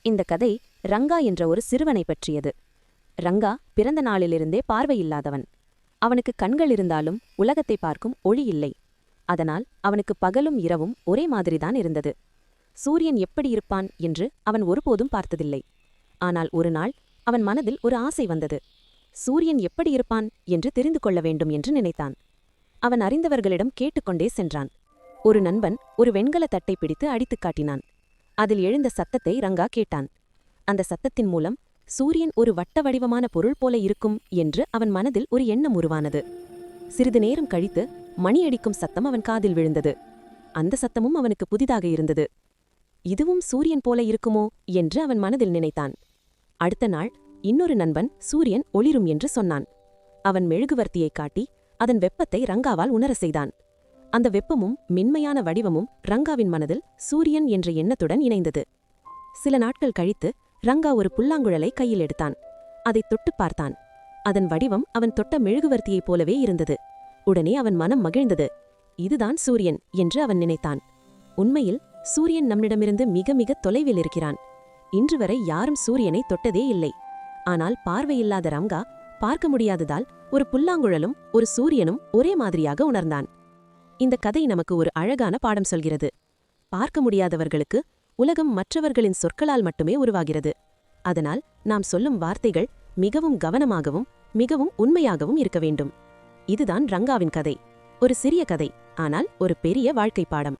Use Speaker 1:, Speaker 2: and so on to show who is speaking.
Speaker 1: இந்த கதை ரங்கா என்ற ஒரு சிறுவனை பற்றியது. ரங்கா பிறந்த நாளிலிருந்தே பார்வையில்லாதவன். அவனுக்கு கண்கள் இருந்தாலும் உலகத்தை பார்க்கும் ஒளி இல்லை. அதனால் அவனுக்கு பகலும் இரவும் ஒரே மாதிரிதான் இருந்தது. சூரியன் எப்படி இருப்பான் என்று அவன் ஒருபோதும் பார்த்ததில்லை. ஆனால் ஒரு நாள் அவன் மனதில் ஒரு ஆசை வந்தது. சூரியன் எப்படி இருப்பான் என்று தெரிந்து கொள்ள வேண்டும் என்று நினைத்தான். அவன் அறிந்தவர்களிடம் கேட்டுக்கொண்டே சென்றான். ஒரு நண்பன் ஒரு வெண்கல தட்டை பிடித்து அடித்துக் காட்டினான். அதில் எழுந்த சத்தத்தை ரங்கா கேட்டான். அந்த சத்தத்தின் மூலம் சூரியன் ஒரு வட்ட வடிவமான பொருள் போல இருக்கும் என்று அவன் மனதில் ஒரு எண்ணம் உருவானது. சிறிது நேரம் கழித்து மணி அடிக்கும் சத்தம் அவன் காதில் விழுந்தது. அந்த சத்தமும் அவனுக்கு புதிதாக இருந்தது. இதுவும் சூரியன் போல இருக்குமோ என்று அவன் மனதில் நினைத்தான். அடுத்த நாள் இன்னொரு நண்பன் சூரியன் ஒளிரும் என்று சொன்னான். அவன் மெழுகுவர்த்தியை காட்டி அதன் வெப்பத்தை ரங்காவால் உணர செய்தான். அந்த வெப்பமும் மென்மையான வடிவமும் ரங்காவின் மனதில் சூரியன் என்ற எண்ணத்துடன் இணைந்தது. சில நாட்கள் கழித்து ரங்கா ஒரு புல்லாங்குழலை கையில் எடுத்தான். அதை தொட்டுப் பார்த்தான். அதன் வடிவம் அவன் தொட்ட மெழுகுவர்த்தியைப் போலவே இருந்தது. உடனே அவன் மனம் மகிழ்ந்தது. இதுதான் சூரியன் என்று அவன் நினைத்தான். உண்மையில் சூரியன் நம்மிடமிருந்து மிக மிக தொலைவில் இருக்கிறான். இன்று வரை யாரும் சூரியனை தொட்டதே இல்லை. ஆனால் பார்வையில்லாத ரங்கா பார்க்க முடியாததால் ஒரு புல்லாங்குழலும் ஒரு சூரியனும் ஒரே மாதிரியாக உணர்ந்தான். இந்த கதை நமக்கு ஒரு அழகான பாடம் சொல்கிறது. பார்க்க முடியாதவர்களுக்கு உலகம் மற்றவர்களின் சொற்களால் மட்டுமே உருவாகிறது. அதனால் நாம் சொல்லும் வார்த்தைகள் மிகவும் கவனமாகவும் மிகவும் உண்மையாகவும் இருக்க வேண்டும். இதுதான் ரங்காவின் கதை. ஒரு சிறிய கதை, ஆனால் ஒரு பெரிய வாழ்க்கை பாடம்.